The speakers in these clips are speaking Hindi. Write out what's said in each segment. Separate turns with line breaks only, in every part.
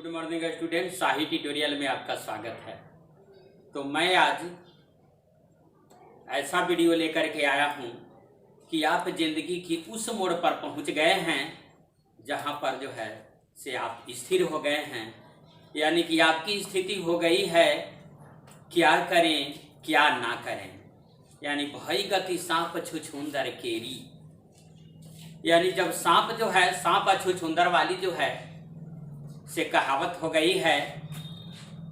गुड मॉर्निंग स्टूडेंट, शाही ट्यूटोरियल में आपका स्वागत है। तो मैं आज ऐसा वीडियो लेकर के आया हूं कि आप जिंदगी की उस मोड़ पर पहुंच गए हैं जहां पर जो है से आप स्थिर हो गए हैं, यानी कि आपकी स्थिति हो गई है क्या करें क्या ना करें, यानी भई गति सांप छुछुंदर केरी। यानी जब सांप जो है सांप छुछुंदर वाली जो है से कहावत हो गई है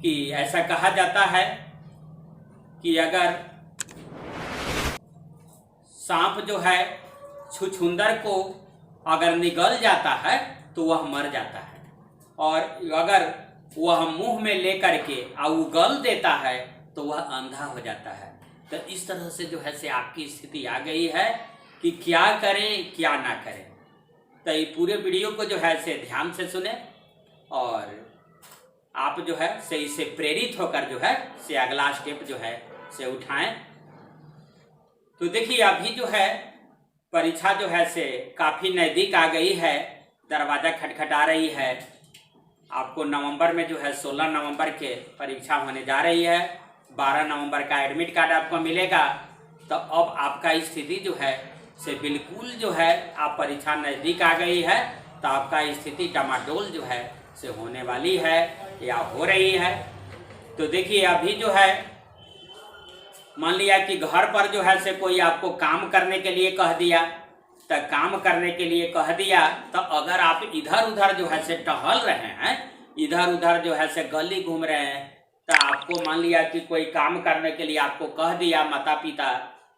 कि ऐसा कहा जाता है कि अगर सांप जो है छुछुंदर को अगर निगल जाता है तो वह मर जाता है, और अगर वह मुंह में लेकर के उगल देता है तो वह अंधा हो जाता है। तो इस तरह से जो है से आपकी स्थिति आ गई है कि क्या करें क्या ना करें। तो ये पूरे वीडियो को जो है से ध्यान से सुने और आप जो है से इससे प्रेरित होकर जो है से अगला स्टेप जो है से उठाएं। तो देखिए अभी जो है परीक्षा जो है से काफ़ी नज़दीक आ गई है, दरवाज़ा खटखटा रही है। आपको नवंबर में जो है 16 नवंबर के परीक्षा होने जा रही है, 12 नवंबर का एडमिट कार्ड आपको मिलेगा। तो अब आपका स्थिति जो है से बिल्कुल जो है आप परीक्षा नज़दीक आ गई है तो आपका स्थिति टमाटोल जो है से होने वाली है या हो रही है। तो देखिए अभी जो है मान लिया कि घर पर जो है से कोई आपको काम करने के लिए कह दिया, तो काम करने के लिए कह दिया तो अगर आप इधर उधर जो है से टहल रहे हैं, इधर उधर जो है से गली घूम रहे हैं, तो आपको मान लिया कि कोई काम करने के लिए आपको कह दिया, माता पिता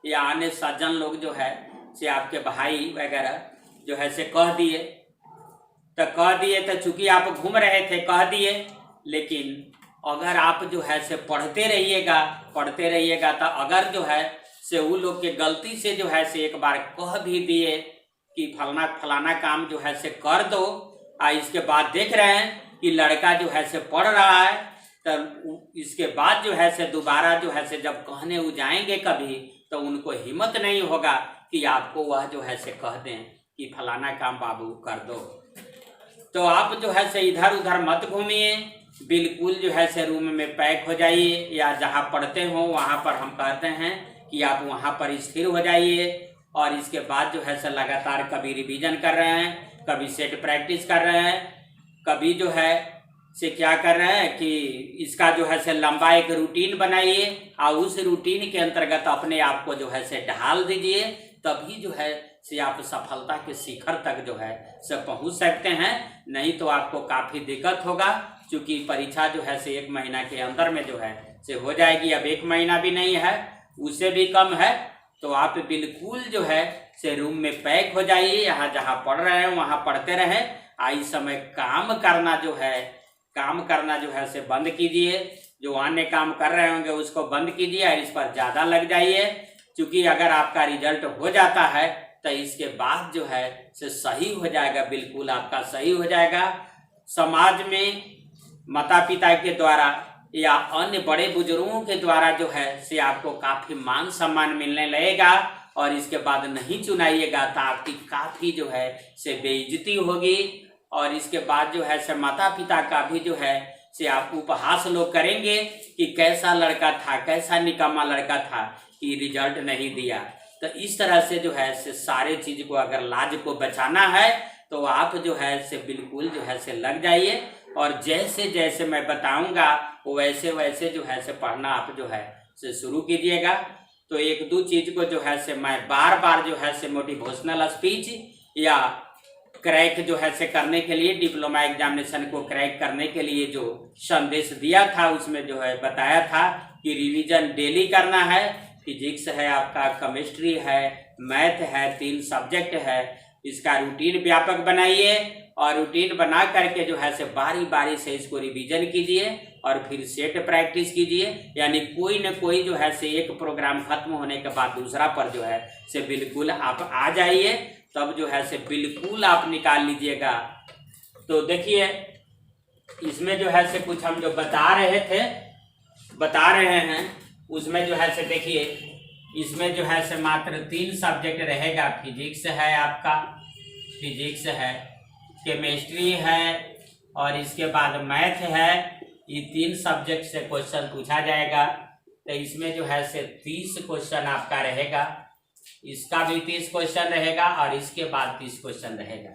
या अन्य सज्जन लोग जो है से आपके भाई वगैरह जो है से कह दिए, तो चूंकि आप घूम रहे थे कह दिए। लेकिन अगर आप जो है से पढ़ते रहिएगा तो अगर जो है से वो लोग के गलती से जो है से एक बार कह भी दिए कि फलाना काम जो है से कर दो, इसके बाद देख रहे हैं कि लड़का जो है से पढ़ रहा है, तो इसके बाद जो है से दोबारा जो है से जब कहने वो जाएंगे कभी तो उनको हिम्मत नहीं होगा कि आपको वह जो है से कह दें कि फलाना काम बाबू कर दो। तो आप जो है से इधर उधर मत घूमिए, बिल्कुल जो है से रूम में पैक हो जाइए, या जहाँ पढ़ते हो वहाँ पर हम कहते हैं कि आप वहाँ पर स्थिर हो जाइए। और इसके बाद जो है से लगातार कभी रिवीजन कर रहे हैं, कभी सेट प्रैक्टिस कर रहे हैं, कभी जो है से क्या कर रहे हैं कि इसका जो है से लंबा एक रूटीन बनाइए और उस रूटीन के अंतर्गत अपने आप को जो है से ढाल दीजिए, तभी जो है से आप सफलता के शिखर तक जो है से पहुंच सकते हैं। नहीं तो आपको काफ़ी दिक्कत होगा, क्योंकि परीक्षा जो है से 1 महीना के अंदर में जो है से हो जाएगी। अब 1 महीना भी नहीं है, उससे भी कम है। तो आप बिल्कुल जो है से रूम में पैक हो जाइए, यहाँ जहाँ पढ़ रहे हैं वहाँ पढ़ते रहें। इस समय काम करना जो है से बंद कीजिए, जो अन्य काम कर रहे होंगे उसको बंद कीजिए और इस पर ज़्यादा लग जाइए। क्योंकि अगर आपका रिजल्ट हो जाता है तो इसके बाद जो है से सही हो जाएगा, बिल्कुल आपका सही हो जाएगा। समाज में माता पिता के द्वारा या अन्य बड़े बुजुर्गों के द्वारा जो है से आपको काफ़ी मान सम्मान मिलने लगेगा, और इसके बाद नहीं चुनाइएगा तो आपकी काफ़ी जो है से बेइज्जती होगी। और इसके बाद जो है से माता पिता का भी जो है से आप उपहास लोग करेंगे कि कैसा लड़का था, कैसा निकम्मा लड़का था कि रिजल्ट नहीं दिया। तो इस तरह से जो है से सारे चीज़ को अगर लाज को बचाना है तो आप जो है से बिल्कुल जो है से लग जाइए, और जैसे जैसे मैं बताऊंगा वैसे वैसे जो है से पढ़ना आप जो है से शुरू कीजिएगा। तो 1-2 चीज़ को जो है से मैं बार बार जो है से मोटिवेशनल स्पीच या क्रैक जो है से करने के लिए, डिप्लोमा एग्जामिनेशन को क्रैक करने के लिए जो संदेश दिया था उसमें जो है बताया था कि रिवीजन डेली करना है। फिजिक्स है आपका, केमिस्ट्री है, मैथ है, 3 सब्जेक्ट है। इसका रूटीन व्यापक बनाइए और रूटीन बना करके जो है से बारी बारी से इसको रिवीजन कीजिए और फिर सेट प्रैक्टिस कीजिए। यानी कोई न कोई जो है से एक प्रोग्राम खत्म होने के बाद दूसरा पर जो है से बिल्कुल आप आ जाइए, तब जो है से बिल्कुल आप निकाल लीजिएगा। तो देखिए इसमें जो है से कुछ हम जो बता रहे हैं उसमें जो है से देखिए इसमें जो है से मात्र 3 सब्जेक्ट रहेगा। फिजिक्स है आपका, फिजिक्स है, केमिस्ट्री है और इसके बाद मैथ है। ये 3 सब्जेक्ट से क्वेश्चन पूछा जाएगा। तो इसमें जो है से 30 क्वेश्चन आपका रहेगा, इसका भी 30 क्वेश्चन रहेगा और इसके बाद 30 क्वेश्चन रहेगा।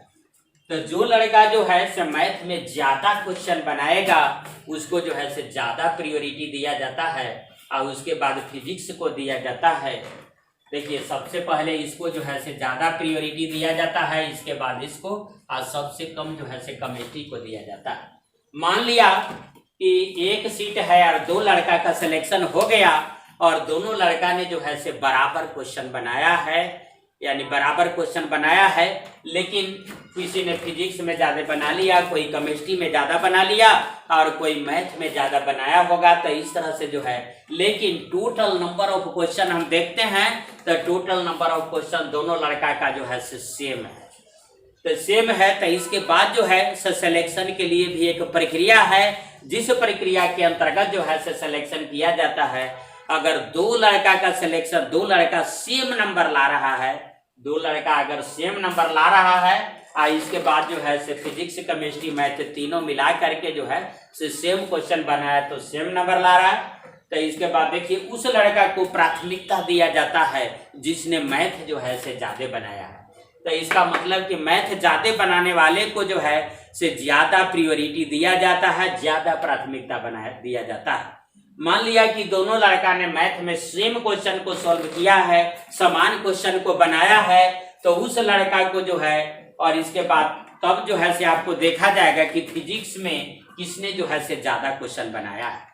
तो जो लड़का जो है से मैथ में ज्यादा क्वेश्चन बनाएगा उसको जो है से ज्यादा प्रायोरिटी दिया जाता है और उसके बाद फिजिक्स को दिया जाता है। देखिए सबसे पहले इसको जो है से ज्यादा प्रायोरिटी दिया जाता है, इसके बाद इसको, और सबसे कम जो है से केमिस्ट्री को दिया जाता है। मान लिया कि एक सीट है और 2 लड़का का सिलेक्शन हो गया और दोनों लड़का ने जो है से बराबर क्वेश्चन बनाया है, यानी बराबर क्वेश्चन बनाया है, लेकिन किसी ने फिजिक्स में ज़्यादा बना लिया, कोई केमिस्ट्री में ज़्यादा बना लिया और कोई मैथ में ज़्यादा बनाया होगा। तो इस तरह से जो है, लेकिन टोटल नंबर ऑफ क्वेश्चन हम देखते हैं तो टोटल नंबर ऑफ क्वेश्चन दोनों लड़का का जो है सेम है। तो सेम है तो इसके बाद जो है सिलेक्शन के लिए भी एक प्रक्रिया है, जिस प्रक्रिया के अंतर्गत जो है सिलेक्शन किया जाता है। अगर 2 लड़का का सिलेक्शन, 2 लड़का सेम नंबर ला रहा है, 2 लड़का अगर सेम नंबर ला रहा है और इसके बाद जो है से फिजिक्स केमिस्ट्री मैथ तीनों मिला करके जो है से सेम क्वेश्चन बनाया तो सेम नंबर ला रहा है। तो इसके बाद देखिए उस लड़का को प्राथमिकता दिया जाता है जिसने मैथ जो है से ज्यादा बनाया है। तो इसका मतलब कि मैथ ज्यादा बनाने वाले को जो है से ज्यादा प्रायोरिटी दिया जाता है, ज्यादा प्राथमिकता दिया जाता है। मान लिया कि दोनों लड़का ने मैथ में सेम क्वेश्चन को सॉल्व किया है, समान क्वेश्चन को बनाया है, तो उस लड़का को जो है, और इसके बाद तब जो है से आपको देखा जाएगा कि फिजिक्स में किसने जो है से ज्यादा क्वेश्चन बनाया है।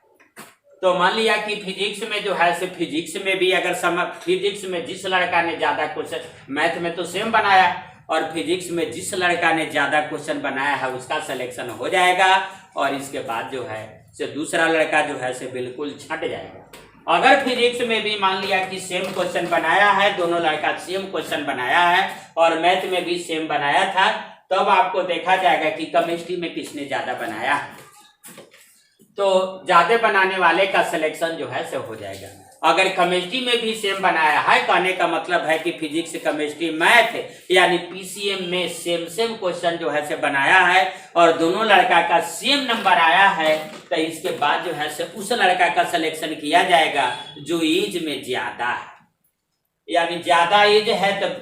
तो मान लिया कि फिजिक्स में जो है से फिजिक्स में भी अगर फिजिक्स में जिस लड़का ने ज्यादा क्वेश्चन, मैथ में तो सेम बनाया और फिजिक्स में जिस लड़का ने ज्यादा क्वेश्चन बनाया है उसका सिलेक्शन हो जाएगा और इसके बाद जो है से दूसरा लड़का जो है से बिल्कुल छट जाएगा। अगर फिजिक्स में भी मान लिया कि सेम क्वेश्चन बनाया है, दोनों लड़का सेम क्वेश्चन बनाया है और मैथ में भी सेम बनाया था, तब आपको देखा जाएगा कि केमिस्ट्री में किसने ज्यादा बनाया है। तो ज्यादा बनाने वाले का सिलेक्शन जो है से हो जाएगा। अगर केमिस्ट्री में भी सेम बनाया है, कहने का मतलब है कि फिजिक्स केमिस्ट्री मैथ यानी पीसीएम में सेम क्वेश्चन जो है से बनाया है और दोनों लड़का का सेम नंबर आया है, तो इसके बाद जो है से उस लड़का का सिलेक्शन किया जाएगा जो एज में ज्यादा है। यानी ज्यादा एज है तो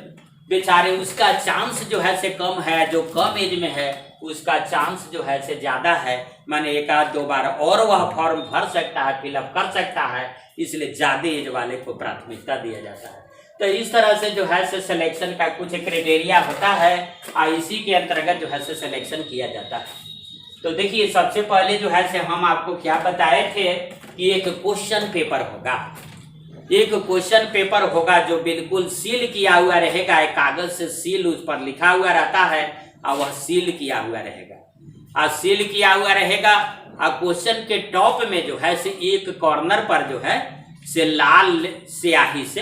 बेचारे उसका चांस जो है से कम है, जो कम एज में है उसका चांस जो है से ज्यादा है, माने 1-2 बार और वह फॉर्म भर सकता है, फिलअप कर सकता है, इसलिए ज्यादा एज वाले को प्राथमिकता दिया जाता है। तो इस तरह से जो है से सिलेक्शन का कुछ क्राइटेरिया होता है और इसी के अंतर्गत जो है से सिलेक्शन किया जाता है। तो देखिए सबसे पहले जो है से हम आपको क्या बताए थे कि एक क्वेश्चन पेपर होगा, एक क्वेश्चन पेपर होगा जो बिल्कुल सील किया हुआ रहेगा, एक कागज से सील उस पर लिखा हुआ रहता है और वह सील किया हुआ रहेगा और सील किया हुआ रहेगा और क्वेश्चन के टॉप में जो है से एक कॉर्नर पर जो है से लाल स्याही से,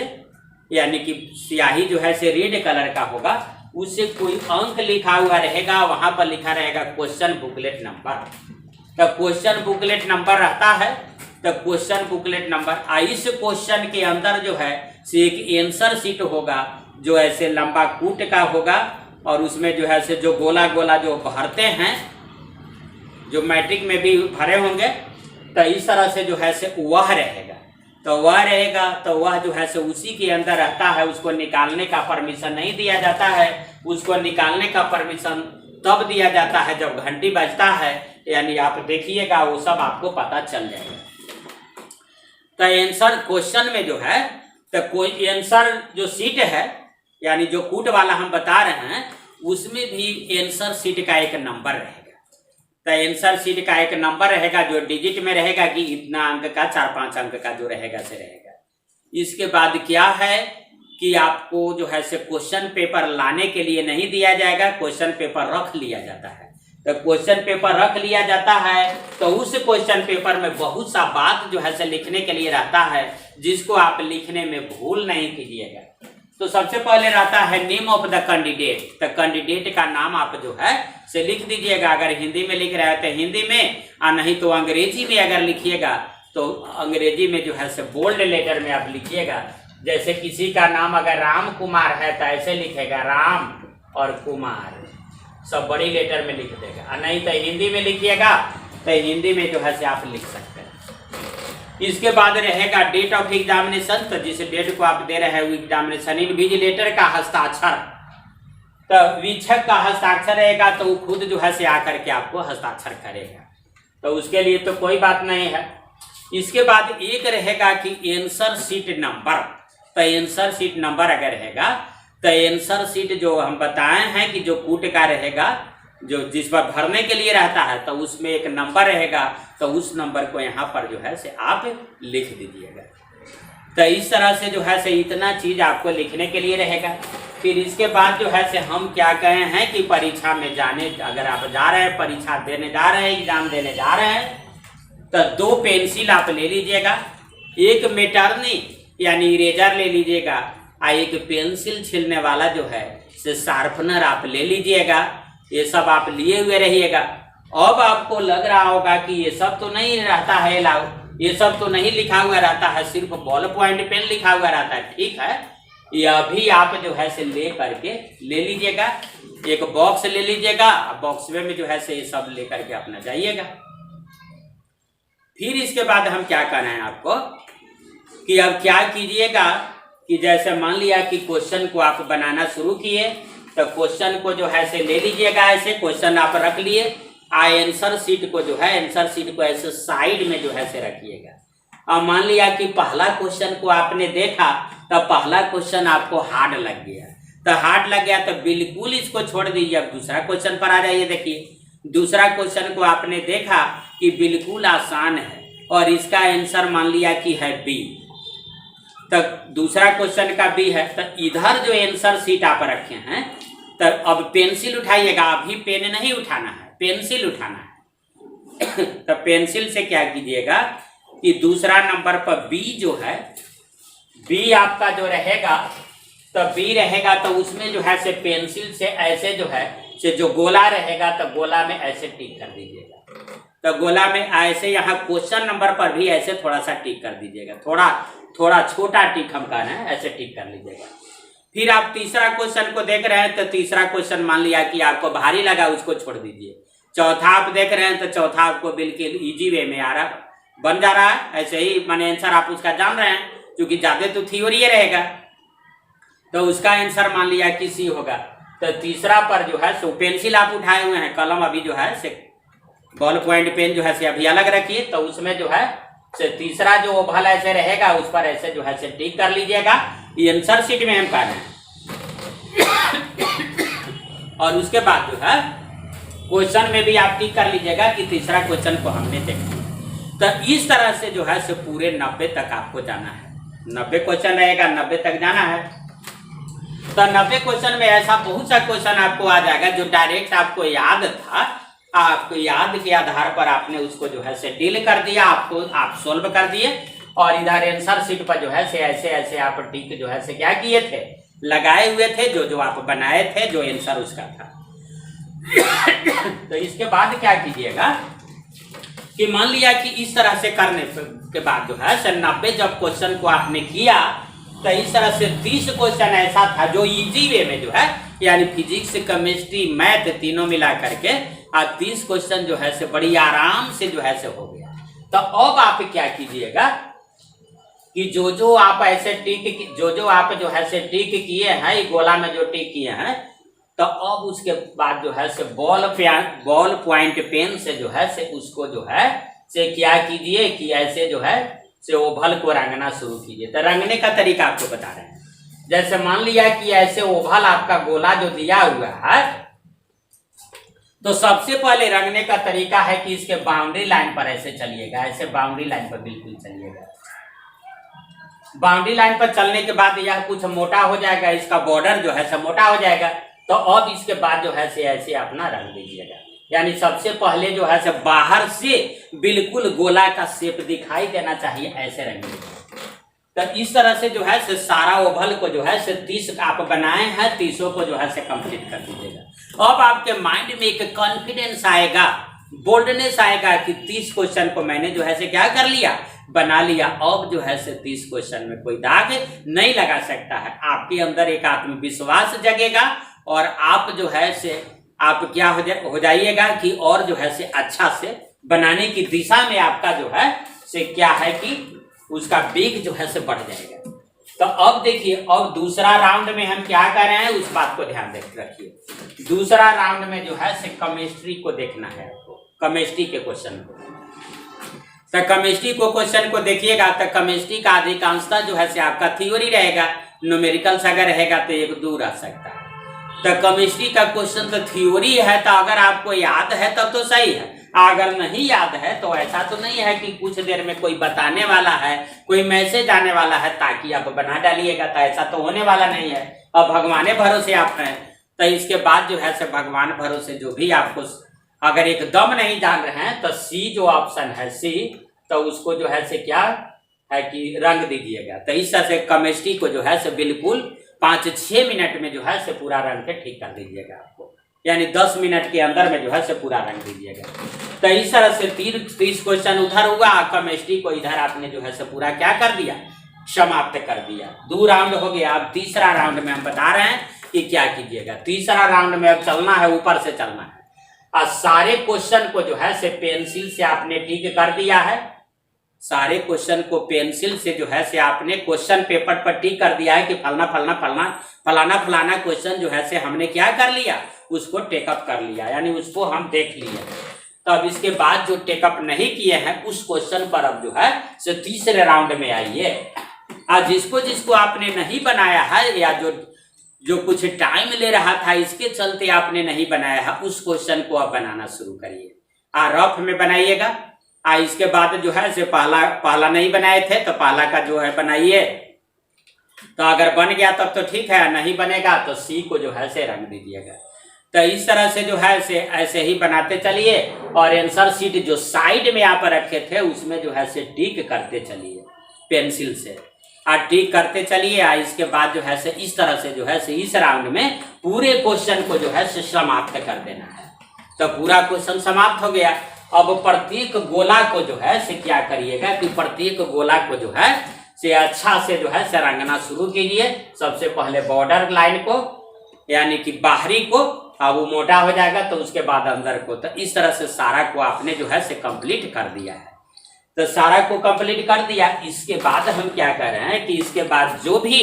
यानी कि स्याही जो है से रेड कलर का होगा, उससे कोई अंक लिखा हुआ रहेगा, वहां पर लिखा रहेगा क्वेश्चन बुकलेट नंबर। तो क्वेश्चन बुकलेट नंबर रहता है, तो क्वेश्चन बुकलेट नंबर, इस क्वेश्चन के अंदर जो है से एक आंसर शीट होगा जो ऐसे लंबा कूट का होगा और उसमें जो है से जो गोला गोला जो भरते हैं, जो मैट्रिक में भी भरे होंगे, तो इस तरह से जो है से वह रहेगा। तो वह रहेगा तो वह जो है से उसी के अंदर रहता है, उसको निकालने का परमिशन नहीं दिया जाता है। उसको निकालने का परमिशन तब दिया जाता है जब घंटी बजता है, यानी आप देखिएगा वो सब आपको पता चल जाएगा। तो आंसर क्वेश्चन में जो है, तो कोई आंसर जो सीट है यानी जो कूट वाला हम बता रहे हैं उसमें भी आंसर सीट का एक नंबर रहेगा। तो आंसर सीट का एक नंबर रहेगा जो डिजिट में रहेगा कि इतना अंक का, 4-5 अंक का जो रहेगा से रहेगा। इसके बाद क्या है कि आपको जो है से क्वेश्चन पेपर लाने के लिए नहीं दिया जाएगा, क्वेश्चन पेपर रख लिया जाता है। तो क्वेश्चन पेपर रख लिया जाता है तो उस क्वेश्चन पेपर में बहुत सा बात जो है से लिखने के लिए रहता है, जिसको आप लिखने में भूल नहीं कीजिएगा। तो सबसे पहले रहता है नेम ऑफ द कैंडिडेट। तो कैंडिडेट का नाम आप जो है से लिख दीजिएगा। अगर हिंदी में लिख रहे हैं तो हिंदी में, और नहीं तो अंग्रेजी में अगर लिखिएगा तो अंग्रेजी में जो है से बोल्ड लेटर में आप लिखिएगा। जैसे किसी का नाम अगर राम कुमार है तो ऐसे लिखेगा राम और कुमार। सब बड़ी लेटर में लिख देगा, और नहीं तो हिंदी में लिखिएगा तो हिंदी में जो है से आप लिख सकते हैं। इसके बाद रहेगा डेट ऑफ एग्जामिनेशन, तो जिस डेट को आप दे रहे हैं वो एग्जामिनेशन। इन्विजिलेटर का हस्ताक्षर, तो वीक्षक का हस्ताक्षर रहेगा तो वो खुद जो है से आकर के आपको हस्ताक्षर करेगा, तो उसके लिए तो कोई बात नहीं है। इसके बाद एक रहेगा कि आंसर शीट नंबर, तो आंसर शीट नंबर अगर रहेगा तो आंसर शीट जो हम बताए हैं कि जो कूट का रहेगा, जो जिस पर भरने के लिए रहता है, तो उसमें एक नंबर रहेगा, तो उस नंबर को यहाँ पर जो है से आप लिख दीजिएगा। तो इस तरह से जो है से इतना चीज आपको लिखने के लिए रहेगा। फिर इसके बाद जो है से हम क्या कहे हैं कि परीक्षा में जाने, अगर आप जा रहे हैं परीक्षा देने जा रहे हैं, एग्जाम देने जा रहे हैं, तो 2 पेंसिल आप ले लीजिएगा, एक मेटरनी यानी इरेजर ले लीजिएगा, और एक पेंसिल छीलने वाला जो है से शार्पनर आप ले लीजिएगा। ये सब आप लिए हुए रहिएगा। अब आपको लग रहा होगा कि ये सब तो नहीं रहता है लाओ, ये सब तो नहीं लिखा हुआ रहता है, सिर्फ बॉल पॉइंट पेन लिखा हुआ रहता है। ठीक है, यह भी आप जो है से ले करके ले लीजिएगा, एक बॉक्स ले लीजिएगा, बॉक्स में जो है से ये सब ले करके अपना जाइएगा। फिर इसके बाद हम क्या करना है आपको कि अब क्या कीजिएगा कि जैसे मान लिया कि क्वेश्चन को आप बनाना शुरू किए, तो क्वेश्चन को जो है से ले लीजिएगा, ऐसे क्वेश्चन आप रख लिए, आंसर शीट को जो है आंसर शीट को ऐसे साइड में जो है से रखिएगा। अब मान लिया कि पहला क्वेश्चन को आपने देखा, तो पहला क्वेश्चन आपको हार्ड लग गया, तो हार्ड लग गया तो बिल्कुल इसको छोड़ दीजिए। अब दूसरा क्वेश्चन पर आ जाइए। देखिए दूसरा क्वेश्चन को आपने देखा कि बिल्कुल आसान है और इसका आंसर मान लिया कि है बी, तो दूसरा क्वेश्चन का बी है, तो इधर जो आंसर शीट आप रखे हैं, तो अब पेंसिल उठाइएगा, अभी पेन नहीं उठाना है, पेंसिल उठाना है। तो पेंसिल से क्या कीजिएगा कि दूसरा नंबर पर बी जो है, बी आपका जो रहेगा, तो बी रहेगा तो उसमें जो है से पेंसिल से ऐसे जो है से जो गोला रहेगा, तो गोला में ऐसे टिक कर दीजिएगा। तो गोला में ऐसे यहाँ क्वेश्चन नंबर पर भी ऐसे थोड़ा सा टिक कर दीजिएगा, थोड़ा छोटा टिक हम कह रहे हैं, ऐसे टिक कर लीजिएगा। फिर आप तीसरा क्वेश्चन को देख रहे हैं, तो तीसरा क्वेश्चन मान लिया कि आपको भारी लगा, उसको छोड़ दीजिए। चौथा आप देख रहे हैं, तो चौथा आपको बिल्कुल इजी वे में आ रहा बन जा रहा है, ऐसे ही माने आंसर आप उसका जान रहे हैं, क्योंकि ज्यादा तो थ्योरी रहेगा, तो उसका आंसर मान लिया कि सी होगा। तो तीसरा पर जो है सो पेंसिल आप उठाए हुए हैं, कलम अभी जो है से बॉल पॉइंट पेन जो है से अभी अलग रखिए, तो उसमें जो है से तीसरा जो ओवल ऐसे रहेगा उस पर ऐसे जो है से टिक कर लीजिएगा। ये आंसर शीट में हम कर रहे हैं। और उसके बाद जो है क्वेश्चन में भी आप टिक कर लीजिएगा कि तीसरा क्वेश्चन को हमने देखा। तो इस तरह से जो है से पूरे 90 तक आपको जाना है। 90 क्वेश्चन रहेगा, 90 तक जाना है। तो 90 क्वेश्चन में ऐसा बहुत सा क्वेश्चन आपको आ जाएगा जो डायरेक्ट आपको याद था, आपको याद के आधार पर आपने उसको जो है से डील कर दिया, आपको आप सोल्व कर दिए, और इधर आंसर शीट पर जो है से ऐसे ऐसे आप टिक जो है से क्या किए थे, लगाए हुए थे, जो आप बनाए थे, जो आंसर उसका था। तो इसके बाद क्या कीजिएगा कि मान लिया कि इस तरह से करने के बाद जो है 90 जब क्वेश्चन को आपने किया, तो इस तरह से 30 क्वेश्चन ऐसा था जो इजी वे में जो है, यानी फिजिक्स, केमिस्ट्री, मैथ तीनों मिला करके 30 क्वेश्चन जो है से बड़ी आराम से जो है से हो गया। तो अब आप क्या कीजिएगा कि जो आप ऐसे टिक, जो आप जो है से टिक किए हैं, गोला में जो टिक किए हैं, तो अब उसके बाद जो है से बॉल पॉइंट पेन से जो है से उसको जो है से क्या कीजिए कि ऐसे जो है से ओवल को रंगना शुरू कीजिए। तो रंगने का तरीका आपको बता रहे हैं। जैसे मान लिया कि ऐसे ओवल आपका गोला जो दिया हुआ है, तो सबसे पहले रंगने का तरीका है कि इसके बाउंड्री लाइन पर ऐसे चलिएगा, ऐसे बाउंड्री लाइन पर बिल्कुल चलिएगा। बाउंड्री लाइन पर चलने के बाद यह कुछ मोटा हो जाएगा, इसका बॉर्डर जो है सब मोटा हो जाएगा। तो अब इसके बाद जो है से ऐसे अपना रंग दीजिएगा, यानी सबसे पहले जो है से बाहर से बिल्कुल गोला का शेप दिखाई देना चाहिए, ऐसे रंग दीजिएगा। तो इस तरह से जो है से सारा ओवल को जो है से 30 आप बनाए हैं, 30 को जो है से कंप्लीट कर दीजिएगा। अब आपके माइंड में एक कॉन्फिडेंस आएगा, बोल्डनेस आएगा कि 30 क्वेश्चन को मैंने जो है से क्या कर लिया, बना लिया। अब जो है से 30 क्वेश्चन में कोई दाग नहीं लगा सकता है। आपके अंदर एक आत्मविश्वास जगेगा और आप जो है से आप क्या हो जाइएगा कि और जो है से अच्छा से बनाने की दिशा में आपका जो है से क्या है कि उसका वेग जो है से बढ़ जाएगा। तो अब देखिए, अब दूसरा राउंड में हम क्या कर रहे हैं उस बात को ध्यान रखिए। दूसरा राउंड में जो है से केमिस्ट्री को देखना है आपको, केमिस्ट्री के क्वेश्चन को। तो केमिस्ट्री को क्वेश्चन को देखिएगा तो केमिस्ट्री का अधिकांशतः जो है से आपका थ्योरी रहेगा, न्यूमेरिकल्स अगर रहेगा तो एक दो रह सकता है। तो केमिस्ट्री का क्वेश्चन तो थ्योरी है, तो अगर आपको याद है तब तो सही है, अगर नहीं याद है तो ऐसा तो नहीं है कि कुछ देर में कोई बताने वाला है, कोई मैसेज आने वाला है ताकि आप बना डालिएगा, तो ऐसा तो होने वाला नहीं है। अब भगवान भरोसे आप हैं, तो इसके बाद जो है से भगवान भरोसे जो भी आपको अगर एकदम नहीं जान रहे हैं तो सी जो ऑप्शन है सी, तो उसको जो है से क्या है कि रंग दीजिएगा। तो इस तरह से केमिस्ट्री को जो है से बिल्कुल 5-6 मिनट में जो है से पूरा रंग के ठीक कर दीजिएगा आपको, यानी 10 मिनट के अंदर में जो है से पूरा रंग दीजिएगा। तो इस तरह से 30 क्वेश्चन उधर हुआ, केमिस्ट्री को इधर आपने जो है से पूरा क्या कर दिया, समाप्त कर दिया। 2 राउंड हो गया। अब तीसरा राउंड में हम बता रहे हैं कि क्या कीजिएगा। तीसरा राउंड में अब चलना है, ऊपर से चलना है। और सारे क्वेश्चन को जो है से पेंसिल से आपने टिक कर दिया है, सारे क्वेश्चन को पेंसिल से जो है से आपने क्वेश्चन पेपर पर टिक कर दिया है कि फलाना फलाना फलाना फलाना फलाना क्वेश्चन जो है से हमने क्या कर लिया, उसको टेकअप कर लिया, यानी उसको हम देख लिए। तो अब इसके बाद जो टेकअप नहीं किए हैं उस क्वेश्चन पर अब जो है से तीसरे राउंड में आइए। आज जिसको जिसको आपने नहीं बनाया है या जो कुछ टाइम ले रहा था इसके चलते आपने नहीं बनाया है, उस क्वेश्चन को आप बनाना शुरू करिए। रफ में बनाइएगा। इसके बाद जो है से पहला नहीं बनाए थे तो पहला का जो है बनाइए। तो अगर बन गया तब तो ठीक है, नहीं बनेगा तो सी को जो है से रंग दीजिएगा। तो इस तरह से जो है से ऐसे ही बनाते चलिए और आंसर शीट जो साइड में आप रखे थे उसमें जो है से टिक करते चलिए पेंसिल से, टिक करते चलिए। इसके बाद जो है से इस तरह से जो है से इस राउंड में पूरे क्वेश्चन को जो है से समाप्त कर देना है। तो पूरा क्वेश्चन समाप्त हो गया। अब प्रत्येक गोला को जो है से क्या करिएगा कि प्रत्येक गोला को जो है से अच्छा से जो है से रंगना शुरू कीजिए। सबसे पहले बॉर्डर लाइन को, यानी कि बाहरी को, अब वो मोटा हो जाएगा तो उसके बाद अंदर को। तो इस तरह से सारा को आपने जो है से कंप्लीट कर दिया है। तो सारा को कंप्लीट कर दिया। इसके बाद हम क्या कर रहे हैं कि इसके बाद जो भी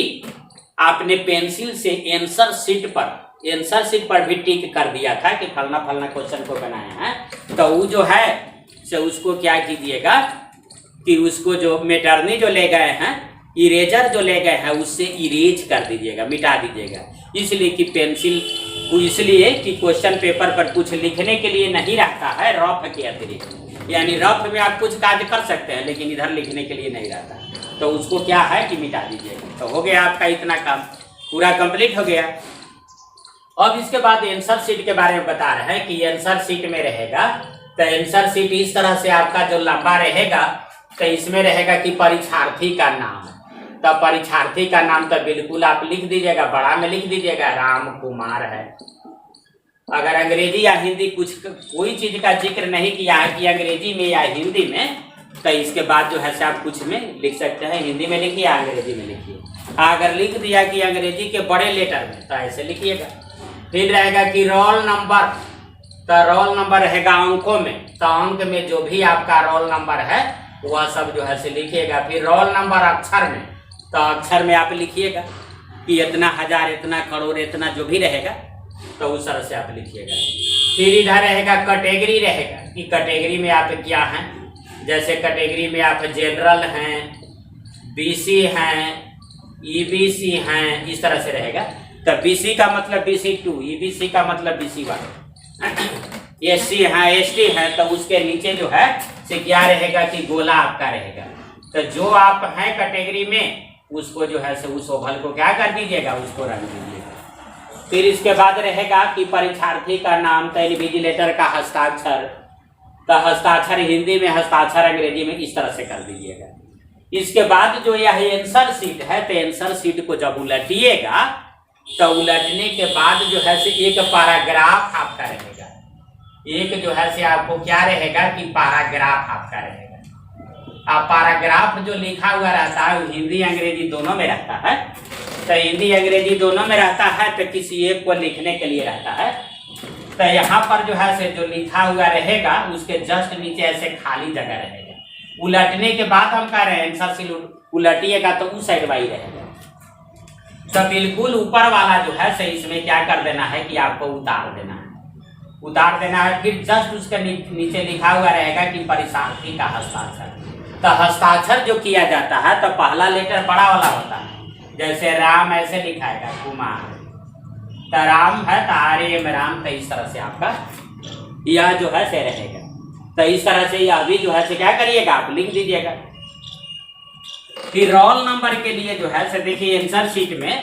आपने पेंसिल से आंसर शीट पर भी टिक कर दिया था कि फलना फलना क्वेश्चन को बनाया है, तो वो जो है से उसको क्या कीजिएगा कि उसको जो मेटरनी जो ले गए हैं, इरेजर जो ले गए हैं, उससे इरेज कर दीजिएगा, मिटा दीजिएगा। इसलिए कि पेंसिल, इसलिए कि क्वेश्चन पेपर पर कुछ लिखने के लिए नहीं रहता है रफ के अतिरिक्त, यानी रफ में आप कुछ कार्य कर सकते हैं लेकिन इधर लिखने के लिए नहीं रहता, तो उसको क्या है कि मिटा दीजिएगा। तो हो गया आपका इतना काम पूरा कंप्लीट हो गया। अब इसके बाद आंसर शीट के बारे में बता रहे हैं कि आंसर शीट में रहेगा, तो आंसर शीट इस तरह से आपका जो लंबा रहेगा, तो इसमें रहेगा कि परीक्षार्थी का नाम। तो परीक्षार्थी का नाम तो बिल्कुल आप लिख दीजिएगा, बड़ा में लिख दीजिएगा, राम कुमार है। अगर अंग्रेजी या हिंदी कुछ कोई चीज का जिक्र नहीं किया है कि अंग्रेजी में या हिंदी में, तो इसके बाद जो है से आप कुछ में लिख सकते हैं, हिंदी में लिखिए या अंग्रेजी में लिखिए। अगर लिख दिया कि अंग्रेजी के बड़े लेटर में, तो ऐसे लिखिएगा। फिर रहेगा कि रोल नंबर, तो रोल नंबर रहेगा अंकों में, तो अंक में जो भी आपका रोल नंबर है वह सब जो है से लिखिएगा। फिर रोल नंबर अक्षर में, तो अक्षर में आप लिखिएगा कि इतना हजार, इतना करोड़, इतना जो भी रहेगा, तो उस तरह से आप लिखिएगा। फिर इधर रहेगा कैटेगरी रहेगा कि कैटेगरी में आप क्या हैं, जैसे कैटेगरी में आप जनरल हैं, बीसी हैं, ईबीसी हैं, इस तरह से रहेगा। तो बीसी का मतलब BC2, ईबीसी का मतलब BC1, एससी है, एसटी है, तो उसके नीचे जो है से क्या रहेगा कि गोला आपका रहेगा। तो जो आप हैं कैटेगरी में उसको जो है से उस ओवल को क्या कर दीजिएगा, उसको रंग दीजिएगा। फिर इसके बाद रहेगा कि परीक्षार्थी का नाम, तो इन्विजिलेटर का हस्ताक्षर, तो हस्ताक्षर हिंदी में, हस्ताक्षर अंग्रेजी में, इस तरह से कर दीजिएगा। इसके बाद जो यह आंसर शीट है, तो आंसर शीट को जब उलटिएगा तो उलटने के बाद जो है से एक पैराग्राफ आपका रहेगा, एक जो है से आपको क्या रहेगा कि पैराग्राफ आपका रहेगा। अब पैराग्राफ जो लिखा हुआ रहता है वो हिंदी अंग्रेजी दोनों में रहता है, तो हिंदी अंग्रेजी दोनों में रहता है, तो किसी एक को लिखने के लिए रहता है। तो तो यहाँ पर जो है से जो लिखा हुआ रहेगा उसके जस्ट नीचे ऐसे खाली जगह रहेगा। उलटने के बाद हम कह रहे हैं आंसर से उलटिएगा तो उस साइड वाई रहेगा। तो बिल्कुल ऊपर वाला जो है से इसमें क्या कर देना है कि आपको उतार देना है, उतार देना है। फिर जस्ट उसके नीचे लिखा हुआ रहेगा कि परीक्षार्थी का हस्ताक्षर। तो हस्ताक्षर जो किया जाता है तो पहला लेटर बड़ा वाला होता है, जैसे राम ऐसे लिखाएगा कुमार, तो राम है तो आर्य में राम, तो इस तरह से आपका यह जो है से रहेगा। तो इस तरह से यह भी जो है से क्या करिएगा आप लिख दीजिएगा। फिर रोल नंबर के लिए जो है से देखिए आंसर शीट में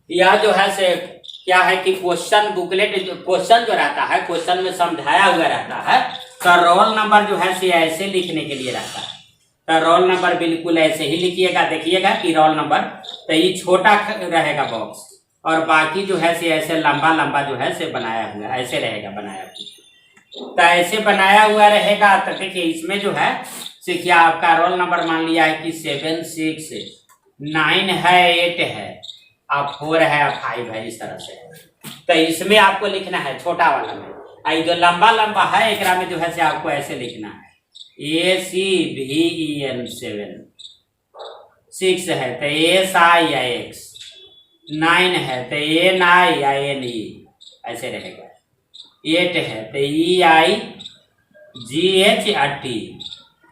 यह जो है से क्या है कि क्वेश्चन बुकलेट क्वेश्चन जो रहता है क्वेश्चन में समझाया हुआ रहता है। तो रोल नंबर जो है से ऐसे लिखने के लिए रहता है। तो रोल नंबर बिल्कुल ऐसे ही लिखिएगा, देखिएगा कि रोल नंबर, तो ये छोटा रहेगा बॉक्स और बाकी जो है से ऐसे लंबा लंबा जो है से बनाया हुआ ऐसे रहेगा बनाया हुआ। तो ऐसे बनाया हुआ रहेगा। तो देखिए इसमें जो है से क्या आपका रोल नंबर मान लिया है कि 7 6 9 है 8 है अब 4 है अब 5 है, इस तरह से। तो इसमें आपको लिखना है छोटा वाला में, आई जो लंबा लंबा है एक में जो है से आपको ऐसे लिखना है ACVEN 7, 6 है तो SIX, 9 है तो NINE ऐसे रहेगा, 8 है तो EIGHT,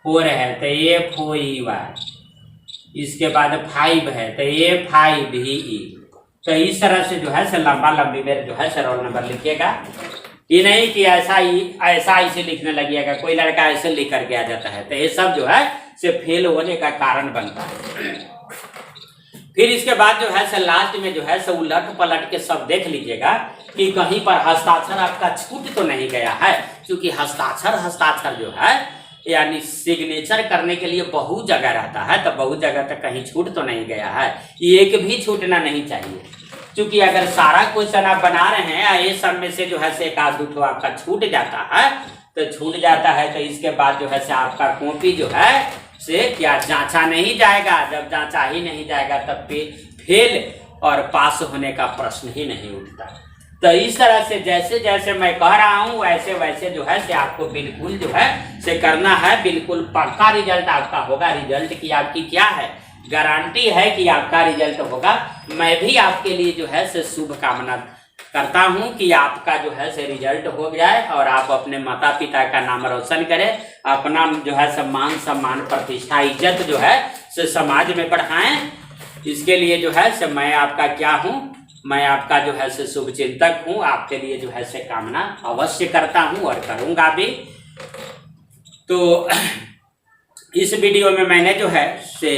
4 है तो FOEY, इसके बाद 5 है तो A5VE। तो इस तरह से जो है से लंबा लंबी में जो है से रोल नंबर लिखिएगा। ये नहीं कि ऐसा इसे लिखने लगिएगा, कोई लड़का ऐसे लिख करके आ जाता है तो ये सब जो है से फेल होने का कारण बनता है। फिर इसके बाद जो है से लास्ट में जो है से उलट पलट के सब देख लीजिएगा कि कहीं पर हस्ताक्षर आपका छूट तो नहीं गया है, क्योंकि हस्ताक्षर जो है यानी सिग्नेचर करने के लिए बहुत जगह रहता है, तो बहुत जगह तक कहीं छूट तो नहीं गया है, एक भी छूटना नहीं चाहिए। क्योंकि अगर सारा क्वेश्चन आप बना रहे हैं ये सब में से जो है से एक आध दो आपका छूट जाता है, तो छूट जाता है तो इसके बाद जो है से आपका कॉपी जो है से क्या जांचा नहीं जाएगा। जब जांचा ही नहीं जाएगा तब फेल और पास होने का प्रश्न ही नहीं उठता। तो इस तरह से जैसे जैसे मैं कह रहा हूँ वैसे वैसे जो है से आपको बिल्कुल जो है से करना है। बिल्कुल पक्का रिजल्ट आपका होगा। रिजल्ट की आपकी क्या है गारंटी है कि आपका रिजल्ट होगा। मैं भी आपके लिए जो है से शुभकामना करता हूं कि आपका जो है से रिजल्ट हो जाए और आप अपने माता पिता का नाम रोशन करें, अपना जो है सम्मान सम्मान प्रतिष्ठा इज्जत जो है से समाज में बढ़ाएं। इसके लिए जो है से मैं आपका क्या हूं, मैं आपका जो है से शुभचिंतक हूं। आपके लिए जो है से कामना अवश्य करता हूं और करूंगा भी। तो इस वीडियो में मैंने जो है से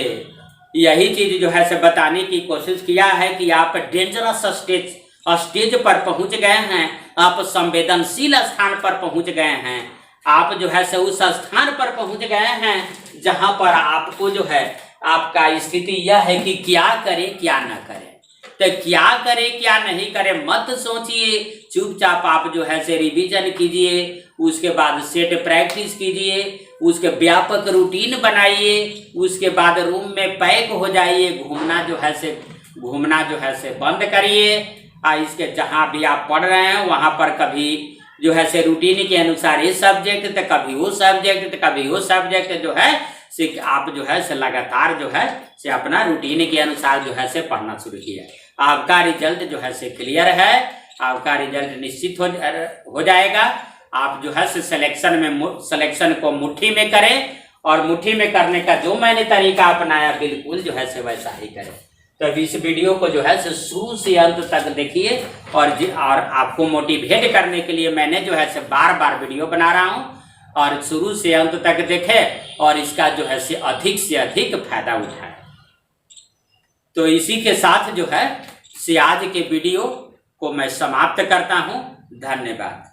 यही चीज जो है से बताने की कोशिश किया है कि आप डेंजरस स्टेज पर पहुंच गए हैं, आप संवेदनशील स्थान पर पहुंच गए हैं, आप जो है से उस स्थान पर पहुंच गए हैं जहां पर आपको जो है आपका स्थिति यह है कि क्या करें क्या न करें। तो क्या करें क्या नहीं करें मत सोचिए, चुपचाप आप जो है से रिवीजन कीजिए, उसके बाद सेट प्रैक्टिस कीजिए, उसके व्यापक रूटीन बनाइए, उसके बाद रूम में पैक हो जाइए, घूमना जो है से बंद करिए। इसके जहाँ भी आप पढ़ रहे हैं वहाँ पर कभी जो है से रूटीन के अनुसार ये सब्जेक्ट तो कभी वो सब्जेक्ट तो कभी वो सब्जेक्ट जो है से आप जो है से लगातार जो है से अपना रूटीन के अनुसार जो है से पढ़ना शुरू किया। आपका रिजल्ट जो है से क्लियर है, आपका रिजल्ट निश्चित हो जाएगा। आप जो है से सिलेक्शन को मुट्ठी में करें और मुट्ठी में करने का जो मैंने तरीका अपनाया बिल्कुल जो है से वैसा ही करें। तो इस वीडियो को जो है से शुरू से अंत तक देखिए और आपको मोटिवेट करने के लिए मैंने जो है से बार बार वीडियो बना रहा हूँ और शुरू से अंत तक देखें और इसका जो है से अधिक फायदा उठाएं। तो इसी के साथ जो है से आज के वीडियो को मैं समाप्त करता हूँ। धन्यवाद।